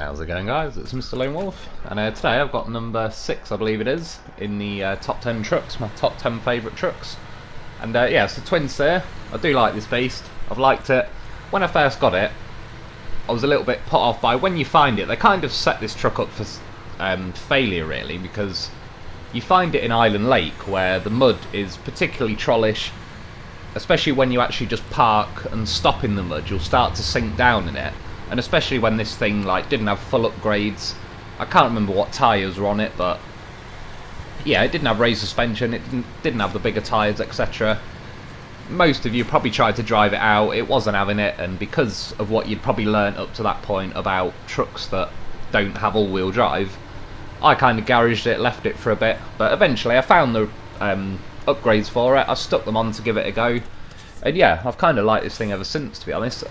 How's it going, guys? It's Mr. Lone Wolf, and today I've got number 6, I believe it is, in the top 10 trucks, my top 10 favourite trucks. And yeah, it's the Twin Steer. I do like this beast. I've liked it. When I first got it, I was a little bit put off by when you find it. They kind of set this truck up for failure, really, because you find it in Island Lake, where the mud is particularly trollish, especially when you actually just park and stop in the mud. You'll start to sink down in it. And especially when this thing didn't have full upgrades. I can't remember what tyres were on it, but yeah, it didn't have raised suspension, it didn't have the bigger tyres, etc. Most of you probably tried to drive it out, it wasn't having it, and because of what you'd probably learnt up to that point about trucks that don't have all-wheel drive, I kind of garaged it, left it for a bit, but eventually I found the upgrades for it, I stuck them on to give it a go, and yeah, I've kind of liked this thing ever since, to be honest.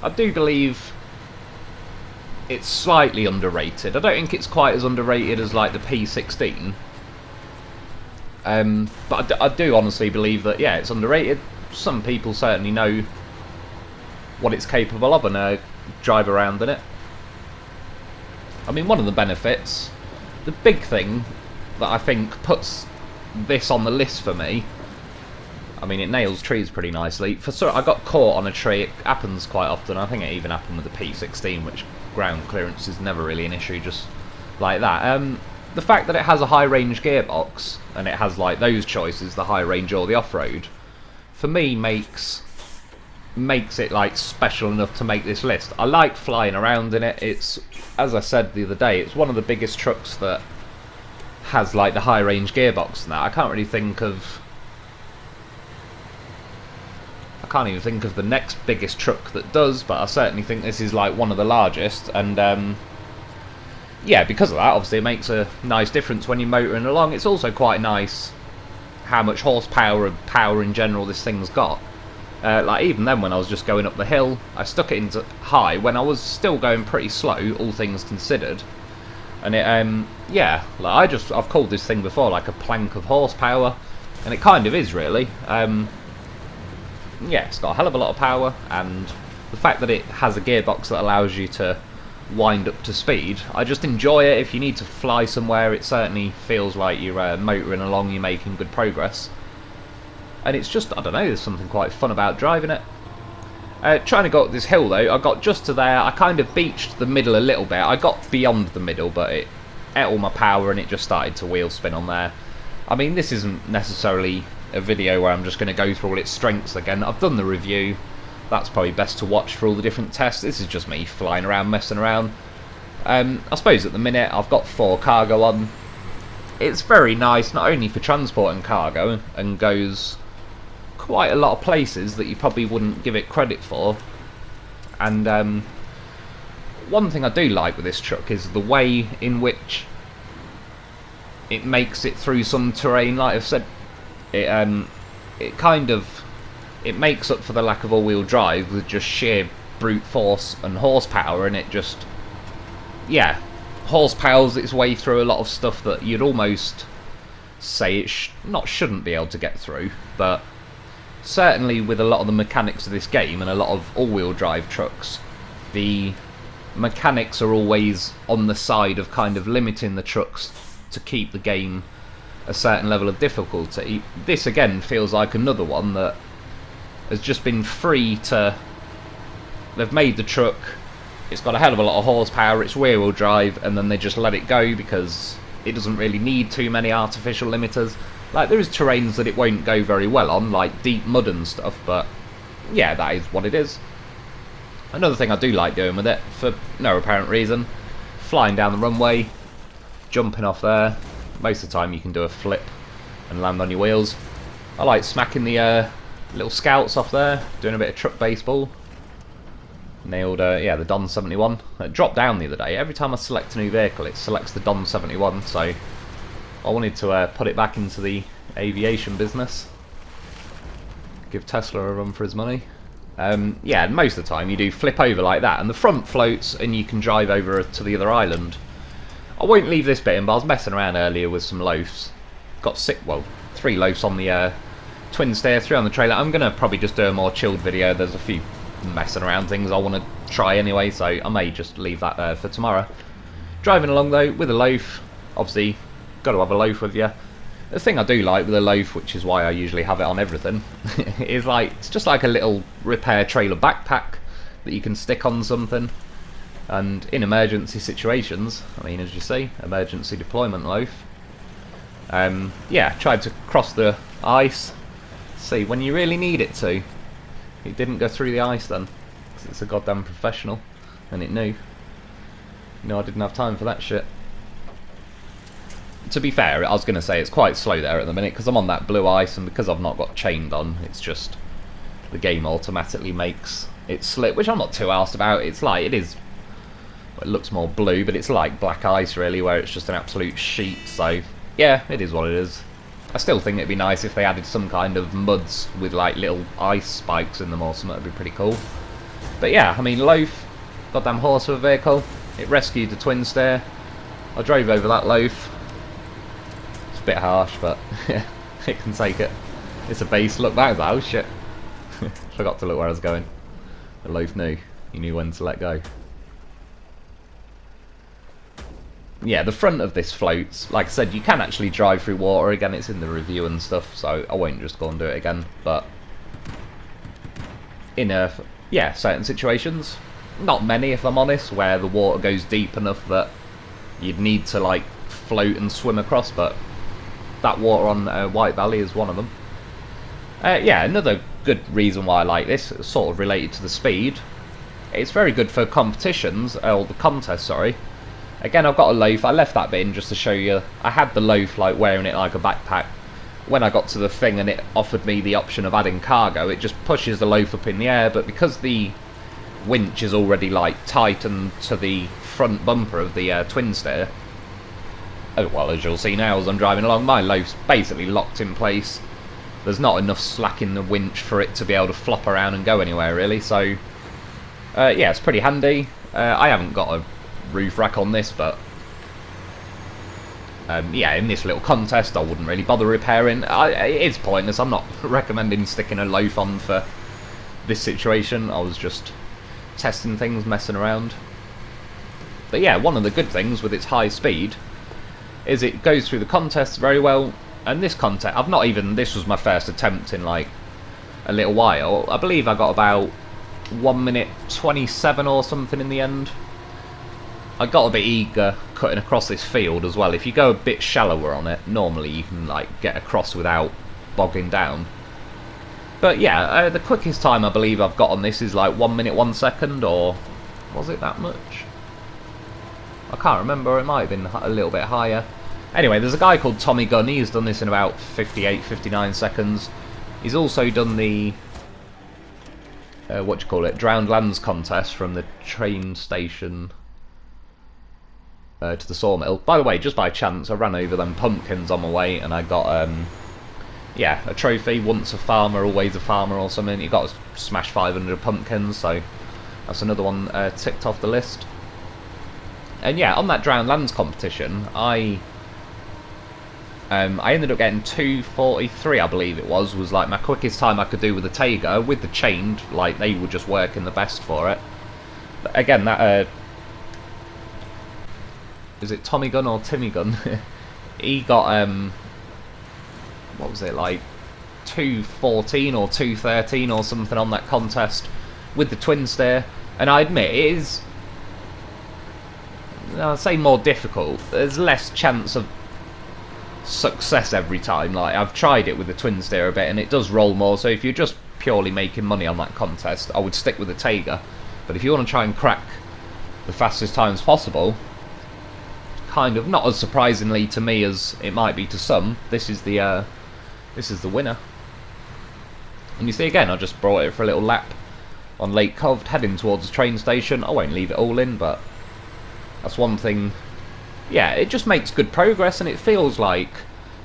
I do believe it's slightly underrated. I don't think it's quite as underrated as like the P16, but I do honestly believe that yeah, it's underrated. Some people certainly know what it's capable of and drive around in it. I mean, one of the benefits, the big thing that I think puts this on the list for me, I mean, it nails trees pretty nicely. I got caught on a tree. It happens quite often. I think it even happened with the P16, which ground clearance is never really an issue, just like that. The fact that it has a high-range gearbox, and it has those choices, the high-range or the off-road, for me makes it special enough to make this list. I like flying around in it. It's, as I said the other day, it's one of the biggest trucks that has the high-range gearbox and that. I can't even think of the next biggest truck that does, but I certainly think this is one of the largest, and yeah, because of that, obviously it makes a nice difference when you're motoring along. It's also quite nice how much horsepower and power in general this thing's got. Even then, when I was just going up the hill, I stuck it into high when I was still going pretty slow, all things considered, and it yeah, I've called this thing before a plank of horsepower, and it kind of is, really. Yeah, it's got a hell of a lot of power, and the fact that it has a gearbox that allows you to wind up to speed, I just enjoy it. If you need to fly somewhere, it certainly feels like you're motoring along, you're making good progress. And it's just, I don't know, there's something quite fun about driving it. Trying to go up this hill though, I got just to there, I kind of beached the middle a little bit. I got beyond the middle, but it ate all my power and it just started to wheel spin on there. I mean, this isn't necessarily a video where I'm just going to go through all its strengths again. I've done the review. That's probably best to watch for all the different tests. This is just me flying around, messing around. I suppose at the minute I've got 4 cargo on. It's very nice, not only for transporting cargo, and goes quite a lot of places that you probably wouldn't give it credit for. And one thing I do like with this truck is the way in which it makes it through some terrain. Like I've said, it makes up for the lack of all-wheel drive with just sheer brute force and horsepower, and it just, yeah, horsepowers its way through a lot of stuff that you'd almost say it shouldn't be able to get through. But certainly with a lot of the mechanics of this game and a lot of all-wheel drive trucks, the mechanics are always on the side of kind of limiting the trucks to keep the game a certain level of difficulty. This again feels like another one that has just been free to, they've made the truck, it's got a hell of a lot of horsepower, it's rear wheel drive, and then they just let it go because it doesn't really need too many artificial limiters. There is terrains that it won't go very well on, like deep mud and stuff, but yeah, that is what it is. Another thing I do like doing with it, for no apparent reason, flying down the runway, jumping off there. Most of the time you can do a flip and land on your wheels. I like smacking the little scouts off there, doing a bit of truck baseball. Nailed, yeah, the Don 71. It dropped down the other day. Every time I select a new vehicle, it selects the Don 71, so I wanted to put it back into the aviation business. Give Tesla a run for his money. Yeah, and most of the time you do flip over like that, and the front floats, and you can drive over to the other island. I won't leave this bit in, but I was messing around earlier with some loafs. Got 3 loafs on the Twin Steer, 3 on the trailer. I'm going to probably just do a more chilled video. There's a few messing around things I want to try anyway, so I may just leave that there for tomorrow. Driving along though with a loaf, obviously got to have a loaf with you. The thing I do like with a loaf, which is why I usually have it on everything, is like it's just like a little repair trailer backpack that you can stick on something. And in emergency situations, I mean, as you see, emergency deployment loaf. Yeah, tried to cross the ice. See, when you really need it to, it didn't go through the ice then, because it's a goddamn professional, and it knew. No, I didn't have time for that shit. To be fair, I was going to say it's quite slow there at the minute, because I'm on that blue ice, and because I've not got chained on, it's just, the game automatically makes it slip, which I'm not too arsed about. It's like, it is, it looks more blue, but it's like black ice really, where it's just an absolute sheet, so, yeah, it is what it is. I still think it'd be nice if they added some kind of muds with like little ice spikes in them or something. It'd be pretty cool. But yeah, I mean, loaf, goddamn horse of a vehicle. It rescued the twin stair. I drove over that loaf. It's a bit harsh, but yeah, it can take it. It's a base. Look back, oh shit. Forgot to look where I was going. The loaf knew. He knew when to let go. Yeah, the front of this floats. Like I said, you can actually drive through water. Again, it's in the review and stuff, so I won't just go and do it again. But in yeah, certain situations, not many if I'm honest, where the water goes deep enough that you'd need to like float and swim across. But that water on White Valley is one of them. Yeah, another good reason why I like this, sort of related to the speed. It's very good for competitions, or the contest, sorry. Again, I've got a loaf. I left that bit in just to show you. I had the loaf, like, wearing it like a backpack. When I got to the thing and it offered me the option of adding cargo, it just pushes the loaf up in the air, but because the winch is already, like, tightened to the front bumper of the twin stair, oh, well, as you'll see now as I'm driving along, my loaf's basically locked in place. There's not enough slack in the winch for it to be able to flop around and go anywhere, really, so, yeah, it's pretty handy. I haven't got a roof rack on this, but yeah, in this little contest I wouldn't really bother repairing. It is pointless. I'm not recommending sticking a loaf on for this situation. I was just testing things, messing around. But yeah, one of the good things with its high speed is it goes through the contests very well. And this contest, I've not even, this was my first attempt in like a little while. I believe I got about 1 minute 27 or something in the end. I got a bit eager cutting across this field as well. If you go a bit shallower on it, normally you can like get across without bogging down. But yeah, the quickest time I believe I've got on this is like 1 minute 1 second, or was it that much? I can't remember. It might have been a little bit higher. Anyway, there's a guy called Tommy Gunn. He's done this in about 58, 59 seconds. He's also done the what do you call it? Drowned Lands contest from the train station to the sawmill. By the way, just by chance, I ran over them pumpkins on my way, and I got yeah, a trophy. Once a farmer, always a farmer, or something. You got to smash 500 pumpkins, so that's another one ticked off the list. And yeah, on that Drowned Lands competition, I ended up getting 2:43, I believe it was like my quickest time I could do with the Taiga. With the chained, like, they were just working the best for it. But again, that is it Tommy Gunn or Timmy Gunn? He got what was it, like 2:14 or 2:13 or something on that contest with the twin stair. And I admit it is, I'd say, more difficult. There's less chance of success every time. Like, I've tried it with the twin stair a bit, and it does roll more. So if you're just purely making money on that contest, I would stick with the Taiga. But if you want to try and crack the fastest times possible, kind of, not as surprisingly to me as it might be to some, this is the winner. And you see, again, I just brought it for a little lap on Lake Coved, heading towards the train station. I won't leave it all in, but that's one thing. Yeah, it just makes good progress, and it feels like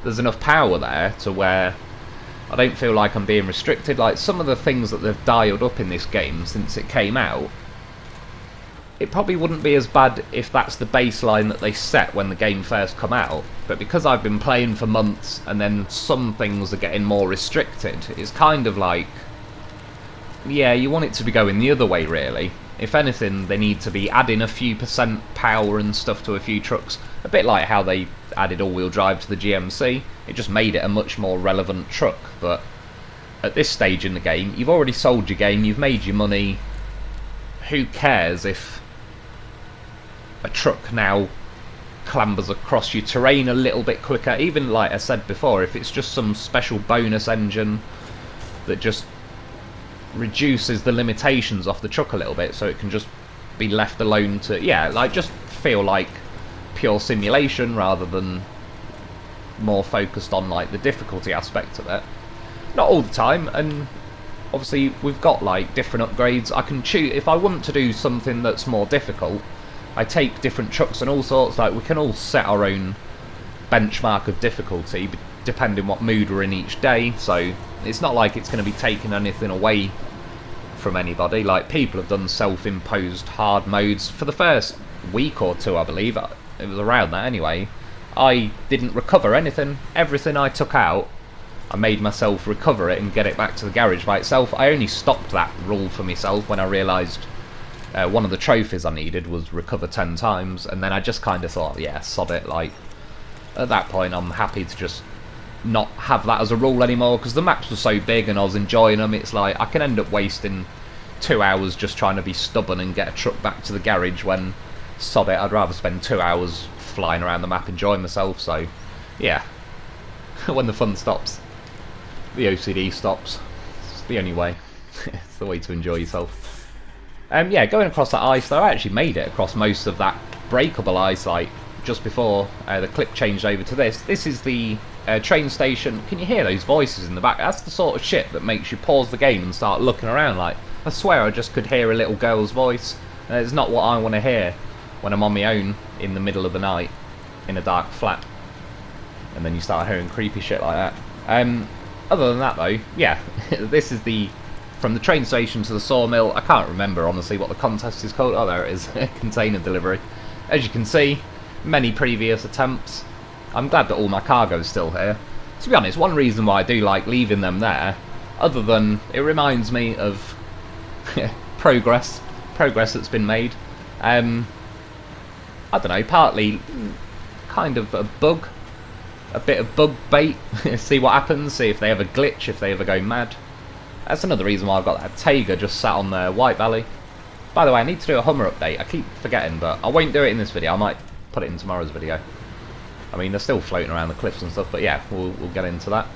there's enough power there to where I don't feel like I'm being restricted. Like, some of the things that they've dialed up in this game since it came out, it probably wouldn't be as bad if that's the baseline that they set when the game first come out. But because I've been playing for months, and then some things are getting more restricted, it's kind of like, yeah, you want it to be going the other way, really. If anything, they need to be adding a few percent power and stuff to a few trucks. A bit like how they added all-wheel drive to the GMC. It just made it a much more relevant truck. But at this stage in the game, you've already sold your game, you've made your money. Who cares if a truck now clambers across your terrain a little bit quicker? Even like I said before, if it's just some special bonus engine that just reduces the limitations off the truck a little bit, so it can just be left alone to, yeah, like just feel like pure simulation rather than more focused on like the difficulty aspect of it. Not all the time, and obviously we've got like different upgrades. I can choose if I want to do something that's more difficult. I take different trucks and all sorts. Like we can all set our own benchmark of difficulty depending what mood we're in each day. So it's not like it's going to be taking anything away from anybody. Like people have done self-imposed hard modes for the first week or two, I believe. It was around that anyway. I didn't recover anything. Everything I took out, I made myself recover it and get it back to the garage by itself. I only stopped that rule for myself when I realised one of the trophies I needed was recover 10 times, and then I just kind of thought, yeah, sod it. Like at that point, I'm happy to just not have that as a rule anymore, because the maps were so big and I was enjoying them. It's like I can end up wasting 2 hours just trying to be stubborn and get a truck back to the garage when, sod it, I'd rather spend 2 hours flying around the map enjoying myself. So yeah, when the fun stops, the OCD stops. It's the only way. It's the way to enjoy yourself. Yeah, going across that ice though, I actually made it across most of that breakable ice, like just before the clip changed over to this. This is the train station. Can you hear those voices in the back? That's the sort of shit that makes you pause the game and start looking around. Like, I swear I just could hear a little girl's voice. It's not what I want to hear when I'm on my own in the middle of the night in a dark flat. And then you start hearing creepy shit like that. Other than that though, yeah, this is the from the train station to the sawmill. I can't remember honestly what the contest is called. Oh, there it is. Container delivery. As you can see, many previous attempts. I'm glad that all my cargo is still here. To be honest, one reason why I do like leaving them there, other than it reminds me of progress that's been made. I don't know, partly kind of a bug, a bit of bug bait. See what happens, see if they ever glitch, if they ever go mad. That's another reason why I've got that Taiga just sat on the White Valley. By the way, I need to do a Hummer update. I keep forgetting, but I won't do it in this video. I might put it in tomorrow's video. I mean, they're still floating around the cliffs and stuff, but yeah, we'll get into that.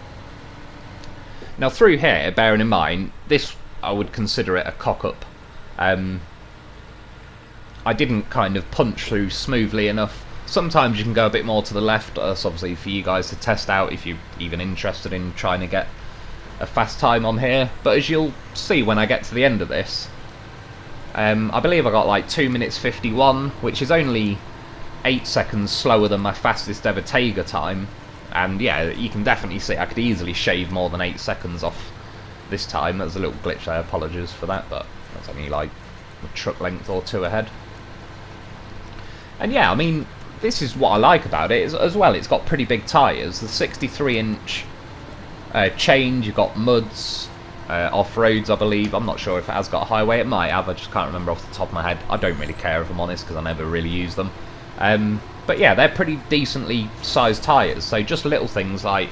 Now, through here, bearing in mind, this, I would consider it a cock-up. I didn't kind of punch through smoothly enough. Sometimes you can go a bit more to the left. That's obviously for you guys to test out if you're even interested in trying to get a fast time on here. But as you'll see when I get to the end of this, I believe I got like 2 minutes 51, which is only 8 seconds slower than my fastest ever Taiga time. And yeah, you can definitely see I could easily shave more than 8 seconds off this time. There's a little glitch there, apologies for that, but that's only like a truck length or two ahead. And yeah, I mean, this is what I like about it as well. It's got pretty big tyres. The 63-inch change, you've got muds, off-roads I believe. I'm not sure if it has got a highway. It might have, I just can't remember off the top of my head. I don't really care if I'm honest, because I never really use them. But yeah, they're pretty decently sized tyres. So just little things like,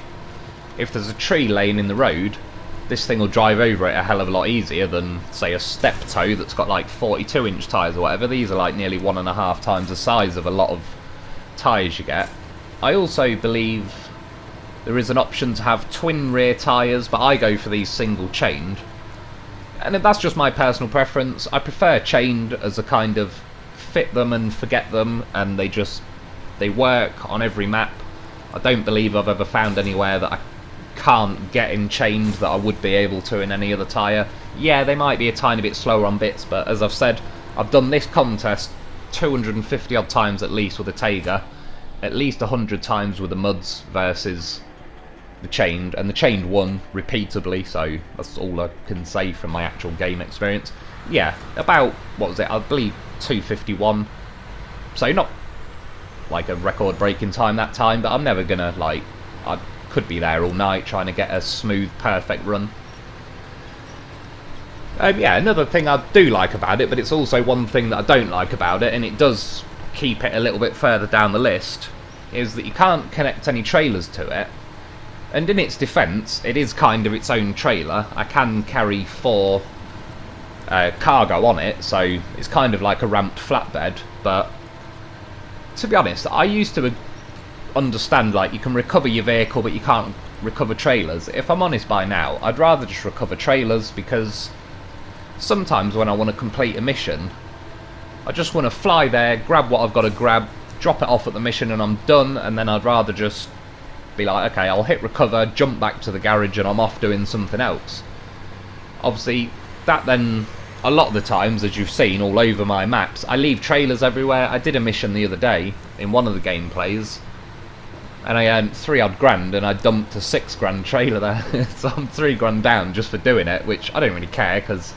if there's a tree laying in the road, this thing will drive over it a hell of a lot easier than, say, a step toe that's got like 42-inch tyres or whatever. These are like nearly 1.5 times the size of a lot of tyres you get. I also believe there is an option to have twin rear tyres, but I go for these single chained. And that's just my personal preference. I prefer chained as a kind of fit them and forget them, and they work on every map. I don't believe I've ever found anywhere that I can't get in chained that I would be able to in any other tyre. Yeah, they might be a tiny bit slower on bits, but as I've said, I've done this contest 250 odd times at least with a Taiga, at least 100 times with the muds versus the chained, and the chained won repeatably, so that's all I can say from my actual game experience. Yeah, about, what was it, I believe 251, so not like a record breaking time that time, but I'm never gonna, like, I could be there all night trying to get a smooth, perfect run. Yeah, another thing I do like about it, but it's also one thing that I don't like about it, and it does keep it a little bit further down the list, is that you can't connect any trailers to it. And in its defence, it is kind of its own trailer. I can carry 4 cargo on it, so it's kind of like a ramped flatbed, but to be honest, I used to understand like you can recover your vehicle but you can't recover trailers. If I'm honest, by now I'd rather just recover trailers, because sometimes when I want to complete a mission, I just want to fly there, grab what I've got to grab, drop it off at the mission and I'm done, and then I'd rather just be like, okay, I'll hit recover, jump back to the garage and I'm off doing something else. Obviously, that then, a lot of the times, as you've seen all over my maps, I leave trailers everywhere. I did a mission the other day in one of the gameplays, and I earned 3 odd grand, and I dumped a 6 grand trailer there. So I'm 3 grand down just for doing it, which I don't really care, because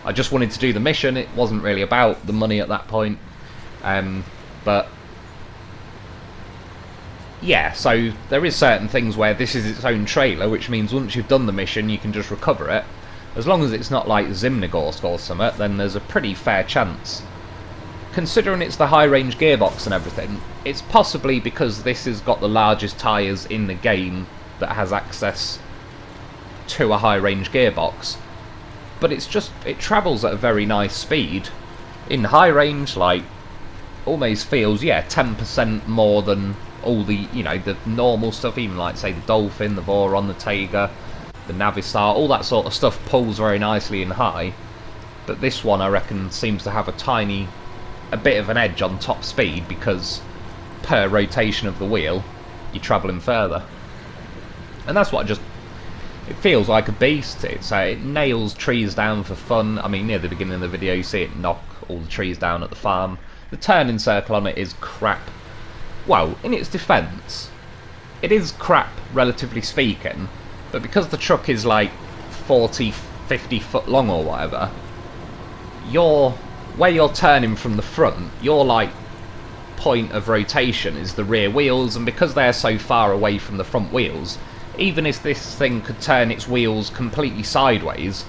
I just wanted to do the mission. It wasn't really about the money at that point. But yeah, so there is certain things where this is its own trailer, which means once you've done the mission you can just recover it. As long as it's not like Zimnegorsk or something, then there's a pretty fair chance. Considering it's the high range gearbox and everything, it's possibly because this has got the largest tyres in the game that has access to a high range gearbox. But it's just, it travels at a very nice speed. In high range, like, almost feels, yeah, 10% more than all the, you know, the normal stuff, even like, say, the Dolphin, the Voron, the Taiga, the Navistar, all that sort of stuff pulls very nicely in high. But this one, I reckon, seems to have a bit of an edge on top speed, because per rotation of the wheel, you're travelling further. And that's what it feels like a beast. It nails trees down for fun. I mean, near the beginning of the video, you see it knock all the trees down at the farm. The turning circle on it is crap. Well, in its defence, it is crap, relatively speaking, but because the truck is like 40, 50 foot long or whatever, where you're turning from the front, your like point of rotation is the rear wheels, and because they're so far away from the front wheels, even if this thing could turn its wheels completely sideways,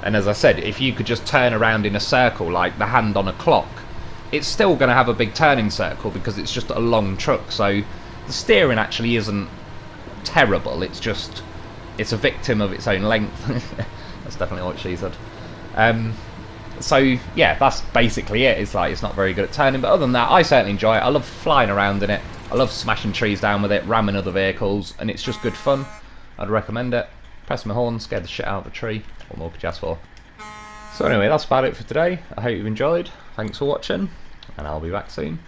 and as I said, if you could just turn around in a circle like the hand on a clock, it's still going to have a big turning circle because it's just a long truck. So the steering actually isn't terrible, it's a victim of its own length. That's definitely what she said. So yeah, that's basically it. It's like, it's not very good at turning, but other than that, I certainly enjoy it. I love flying around in it. I love smashing trees down with it, ramming other vehicles, and it's just good fun. I'd recommend it. Press my horn, scared the shit out of a tree. What more could you ask for? So anyway, that's about it for today. I hope you've enjoyed. Thanks for watching, and I'll be back soon.